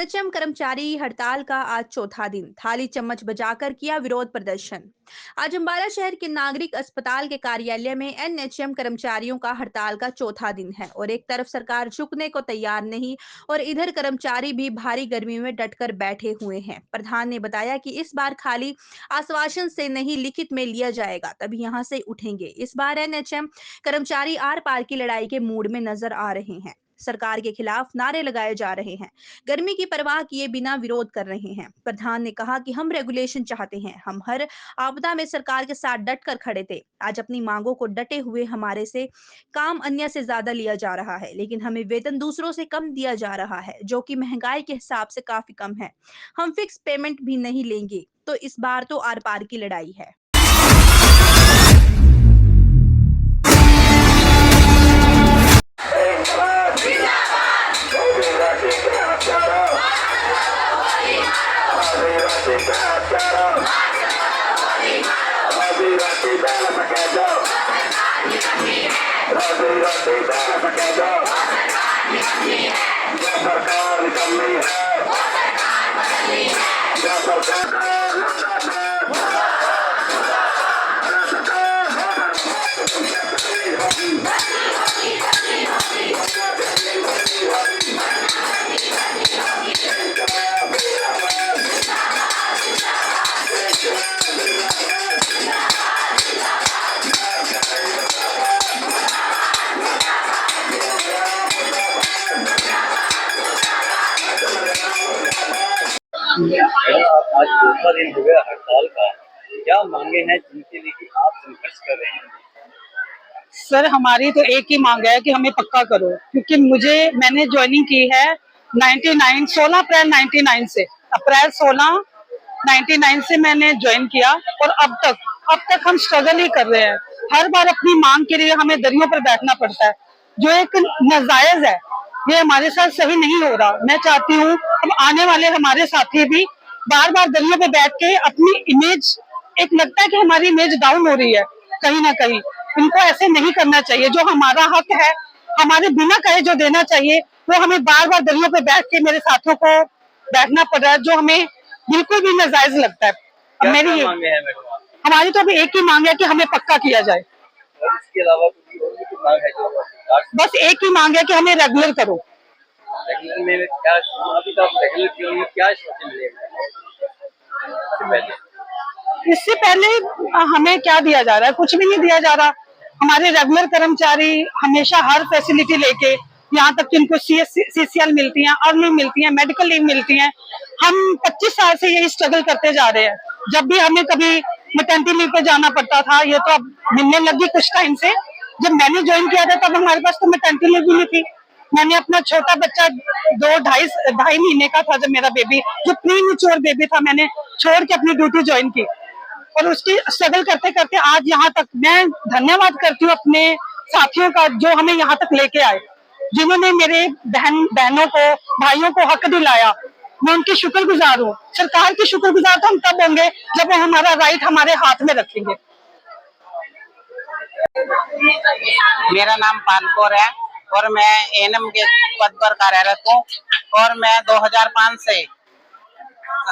NHM कर्मचारी हड़ताल का आज चौथा दिन। थाली चम्मच बजाकर किया विरोध प्रदर्शन। आज अम्बाला शहर के नागरिक अस्पताल के कार्यालय में एनएचएम कर्मचारियों का हड़ताल का चौथा दिन है और एक तरफ सरकार झुकने को तैयार नहीं और इधर कर्मचारी भी भारी गर्मी में डटकर बैठे हुए हैं। प्रधान ने बताया कि इस बार खाली आश्वासन से नहीं, लिखित में लिया जाएगा तभी यहां से उठेंगे। इस बार एनएचएम कर्मचारी आर पार की लड़ाई के मूड में नजर आ रहे हैं। सरकार के खिलाफ नारे लगाए जा रहे हैं, गर्मी की परवाह किए बिना विरोध कर रहे हैं। प्रधान ने कहा कि हम रेगुलेशन चाहते हैं, हम हर आपदा में सरकार के साथ डट कर खड़े थे। आज अपनी मांगों को डटे हुए हमारे से काम अन्य से ज्यादा लिया जा रहा है, लेकिन हमें वेतन दूसरों से कम दिया जा रहा है, जो कि महंगाई के हिसाब से काफी कम है। हम फिक्स पेमेंट भी नहीं लेंगे, तो इस बार तो आर पार की लड़ाई है। आज चौथा दिन हो गया हड़ताल का। क्या मांगे हैं जिनके लिए कि आप संघर्ष कर रहे हैं? सर, हमारी तो एक ही मांग है कि हमें पक्का करो, क्योंकि मैंने ज्वाइनिंग की है 16 अप्रैल 99 से। अप्रैल 16 99 से मैंने ज्वाइन किया और अब तक हम स्ट्रगल ही कर रहे हैं। हर बार अपनी मांग के लिए हमें दरियों पर बैठना पड़ता है, जो एक नाजायज है। ये हमारे साथ सही नहीं हो रहा। मैं चाहती हूँ अब आने वाले हमारे साथी भी बार बार दरियों पे बैठ के अपनी इमेज, एक लगता है कि हमारी इमेज डाउन हो रही है कहीं ना कहीं। इनको ऐसे नहीं करना चाहिए। जो हमारा हक है, हमारे बिना कहे जो देना चाहिए, वो हमें बार बार दरियों पे बैठ के मेरे साथियों को बैठना पड़ रहा है, जो हमें बिल्कुल भी नाजायज लगता है। क्या मेरी मांगे हैं मैडम? हमारी तो अभी एक ही मांग है कि हमें पक्का किया जाए। और इसके अलावा कोई और भी मांग है जो बस एक ही मांग है कि हमें रेगुलर करो। रेगुलर में क्या अभी तक रेगुलर क्यों नहीं, क्या सोचे मिलेगा इससे पहले हमें क्या दिया जा रहा है? कुछ भी नहीं दिया जा रहा। हमारे रेगुलर कर्मचारी हमेशा हर फैसिलिटी लेके, यहाँ तक कि इनको CCL मिलती है, अर्निंग मिलती है, मेडिकल लीव मिलती है। हम 25 साल से यही स्ट्रगल करते जा रहे हैं। जब भी हमें कभी मैटरनिटी लीव पे जाना पड़ता था, ये तो अब मिलने लगी कुछ टाइम से। जब मैंने ज्वाइन किया था तब हमारे पास तो मैटरनिटी लीव भी नहीं थी। मैंने अपना छोटा बच्चा 2 ढाई महीने का था जब मेरा बेबी, जो प्री मैच्योर बेबी था, मैंने छोड़ के अपनी ड्यूटी ज्वाइन की और उसकी स्ट्रगल करते करते आज यहाँ तक। मैं धन्यवाद करती हूँ अपने साथियों का, जो हमें यहाँ तक लेके आए, जिन्होंने मेरे बहनों को, भाइयों को हक दिलाया। मैं उनकी शुक्रगुजार हूँ। सरकार की शुक्रगुजार तो हम तब होंगे जब वो हमारा राइट हमारे हाथ में रखेंगे। मेरा नाम पालकोर है और मैं एनएम के पद पर कार्यरत हूँ और मैं 2005 से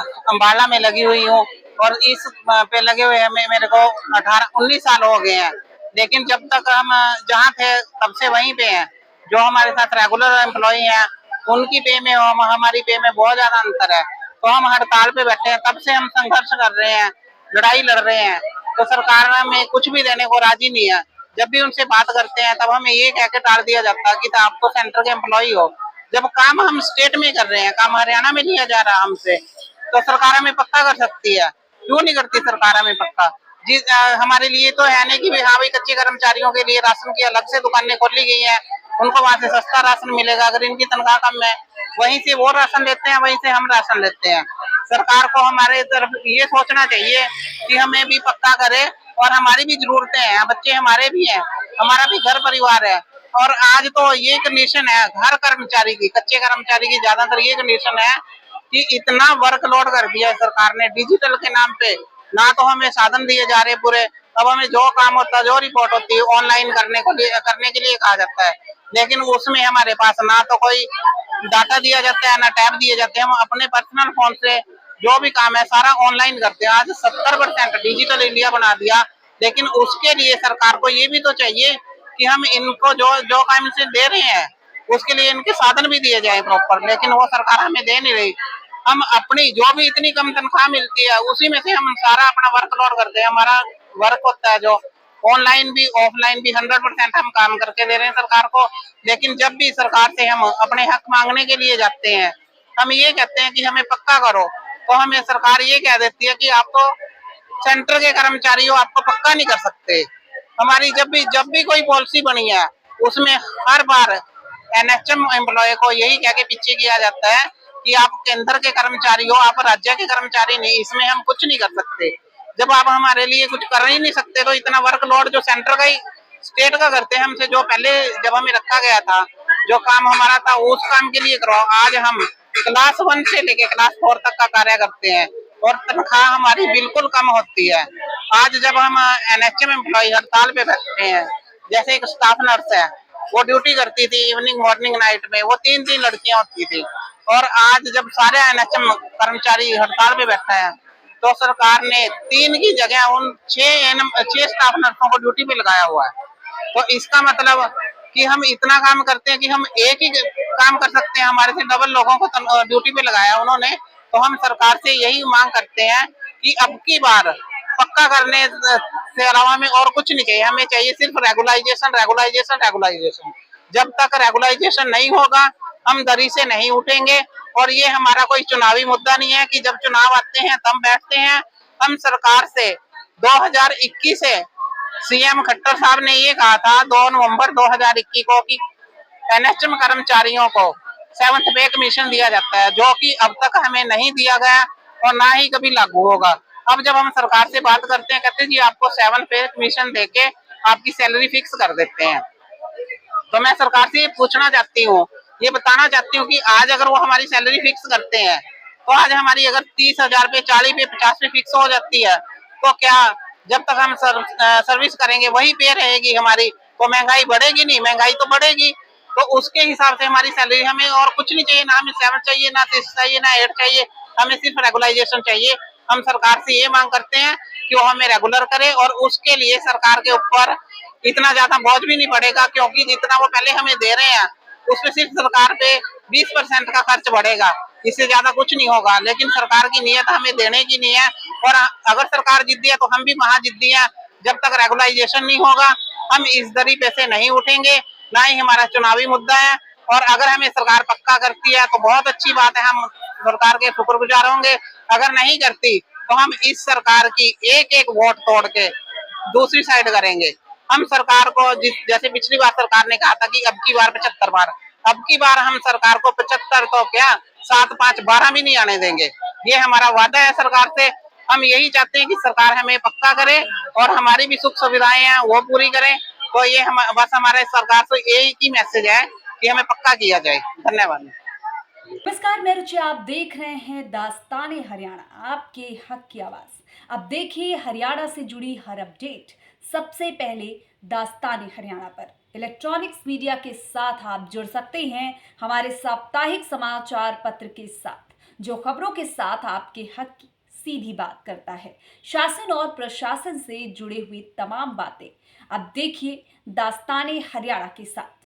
अम्बाला में लगी हुई हूँ और इस पे लगे हुए हमें मेरे को 18-19 साल हो गए हैं। लेकिन जब तक हम जहाँ थे तब से वहीं पे हैं। जो हमारे साथ रेगुलर एम्प्लॉई हैं उनकी पे में हमारी पे में बहुत ज्यादा अंतर है। तो हम हड़ताल पे बैठे हैं, तब से हम संघर्ष कर रहे हैं, लड़ाई लड़ रहे हैं। तो सरकार हमें कुछ भी देने को राजी नहीं है। जब भी उनसे बात करते हैं तब हमें ये कह के टाल दिया जाता है कि आप तो सेंटर के एम्प्लॉई हो, जब काम हम स्टेट में कर रहे हैं, काम हरियाणा में लिया जा रहा है हमसे। तो सरकार हमें पक्का कर सकती है, क्यों नहीं करती सरकार हमें पक्का? जी हमारे लिए तो है नहीं कि हाँ भाई कच्चे कर्मचारियों के लिए राशन की अलग से दुकानें खोली गई हैं, उनको वहां से सस्ता राशन मिलेगा। अगर इनकी तनख्वाह कम है, वहीं से वो राशन लेते हैं, वहीं से हम राशन लेते हैं। सरकार को हमारे तरफ ये सोचना चाहिए कि हमें भी पक्का करे, और हमारी भी जरूरतें हैं, बच्चे हमारे भी हैं, हमारा भी घर परिवार है। और आज तो ये कंडीशन है हर कर्मचारी की, कच्चे कर्मचारी की ज्यादातर ये कंडीशन है कि इतना वर्कलोड कर दिया है सरकार ने डिजिटल के नाम पे। ना तो हमें साधन दिए जा रहे पूरे, अब हमें जो काम होता है, जो रिपोर्ट होती है ऑनलाइन करने के लिए कहा जाता है, लेकिन उसमें हमारे पास ना तो कोई डाटा दिया जाता है ना टैब दिए जाते हैं। हम अपने पर्सनल फोन से जो भी काम है सारा ऑनलाइन करते हैं। आज 70% डिजिटल इंडिया बना दिया, लेकिन उसके लिए सरकार को ये भी तो चाहिए कि हम इनको जो जो काम इनसे दे रहे हैं उसके लिए इनके साधन भी दिए जाए प्रॉपर, लेकिन वो सरकार हमें दे नहीं रही। हम अपनी जो भी इतनी कम तनख्वाह मिलती है उसी में से हम सारा अपना वर्कलोड करते हैं। हमारा वर्क होता है जो ऑनलाइन भी ऑफलाइन भी 100% हम काम करके दे रहे हैं सरकार को। लेकिन जब भी सरकार से हम अपने हक मांगने के लिए जाते हैं, हम ये कहते हैं कि हमें पक्का करो, तो हमें सरकार ये कह देती है कि आप तो सेंटर के कर्मचारी हो, आपको पक्का नहीं कर सकते। हमारी जब भी कोई पॉलिसी बनी है उसमें हर बार एनएचएम एम्प्लॉय को यही कह के पीछे किया जाता है कि आप केंद्र के कर्मचारी हो, आप राज्य के कर्मचारी नहीं, इसमें हम कुछ नहीं कर सकते। जब आप हमारे लिए कुछ कर ही नहीं सकते तो इतना वर्कलोड जो सेंटर का ही स्टेट का करते हैं हमसे, जो पहले जब हमें रखा गया था जो काम हमारा था उस काम के लिए करो। आज हम क्लास 1 से लेके क्लास 4 तक का कार्य करते हैं और तनख्वाह हमारी बिल्कुल कम होती है। आज जब हम एनएचएम एम्प्लॉय हड़ताल पे बैठते हैं, जैसे एक स्टाफ नर्स है वो ड्यूटी करती थी इवनिंग मॉर्निंग नाइट में, वो 3-3 लड़कियां होती थी, और आज जब सारे एनएचएम कर्मचारी हड़ताल पे बैठा है तो सरकार ने 3 की जगह उन 6 स्टाफ नर्सों को ड्यूटी पे लगाया हुआ है। तो इसका मतलब कि हम इतना काम करते हैं कि हम एक ही काम कर सकते हैं, हमारे से डबल लोगों को ड्यूटी पे लगाया उन्होंने। तो हम सरकार से यही मांग करते हैं कि अब की बार पक्का करने से अलावा हमें और कुछ नहीं चाहिए, हमें चाहिए सिर्फ रेगुलाइजेशन रेगुलाइजेशन रेगुलाइजेशन। जब तक रेगुलाइजेशन नहीं होगा हम दरी से नहीं उठेंगे। और ये हमारा कोई चुनावी मुद्दा नहीं है कि जब चुनाव आते हैं तब बैठते हैं। हम सरकार से 2021 से सीएम खट्टर साहब ने ये कहा था 2 नवंबर 2021 को कि एनएचएम कर्मचारियों को 7th पे कमीशन दिया जाता है, जो कि अब तक हमें नहीं दिया गया और ना ही कभी लागू होगा। अब जब हम सरकार से बात करते हैं कहते हैं जी आपको 7 पे कमीशन देके आपकी सैलरी फिक्स कर देते हैं। तो मैं सरकार से ये पूछना चाहती हूँ, ये बताना चाहती हूँ कि आज अगर वो हमारी सैलरी फिक्स करते हैं तो आज हमारी अगर 30,000 पे 40 पे 50 पे फिक्स हो जाती है तो क्या जब तक हम सर्विस करेंगे वही पे रहेगी हमारी, तो महंगाई बढ़ेगी नहीं, महंगाई तो बढ़ेगी। तो उसके हिसाब से हमारी सैलरी, हमें और कुछ नहीं चाहिए, ना हमें 7 चाहिए ना 6 चाहिए ना 8 चाहिए, हमें सिर्फ रेगुलाइजेशन चाहिए। हम सरकार से ये मांग करते हैं कि वो हमें रेगुलर करे और उसके लिए सरकार के ऊपर इतना ज्यादा बोझ भी नहीं पड़ेगा, क्योंकि जितना वो पहले हमें दे रहे हैं उसमें सिर्फ सरकार पे 20% का खर्च बढ़ेगा, इससे ज्यादा कुछ नहीं होगा। लेकिन सरकार की नीयत हमें देने की नहीं है, और अगर सरकार जिद्दी है तो हम भी महाजिद्दी हैं। जब तक रेगुलाइजेशन नहीं होगा हम इस दरी पे से नहीं उठेंगे, ना ही हमारा चुनावी मुद्दा है। और अगर हमें सरकार पक्का करती है तो बहुत अच्छी बात है, हम सरकार के शुक्रगुजार होंगे। अगर नहीं करती तो हम इस सरकार की एक एक वोट तोड़ के दूसरी साइड करेंगे। हम सरकार को जैसे पिछली बार सरकार ने कहा था कि अब की बार 75 बार, अब की बार हम सरकार को 75 तो क्या 7, 5, 12 भी नहीं आने देंगे। ये हमारा वादा है सरकार से। हम यही चाहते हैं कि सरकार हमें पक्का करे और हमारी भी सुख सुविधाएं हैं वो पूरी करे। तो ये हम बस हमारे सरकार से यही की मैसेज है कि हमें पक्का किया जाए। धन्यवाद। नमस्कार, मैं रुचि, आप देख रहे हैं दास्ताने हरियाणा, आपके हक की आवाज। अब देखिए हरियाणा से जुड़ी हर अपडेट सबसे पहले दास्ताने हरियाणा पर। इलेक्ट्रॉनिक्स मीडिया के साथ आप जुड़ सकते हैं हमारे साप्ताहिक समाचार पत्र के साथ, जो खबरों के साथ आपके हक की सीधी बात करता है, शासन और प्रशासन से जुड़े हुई तमाम बातें। अब देखिए दास्ताने हरियाणा के साथ।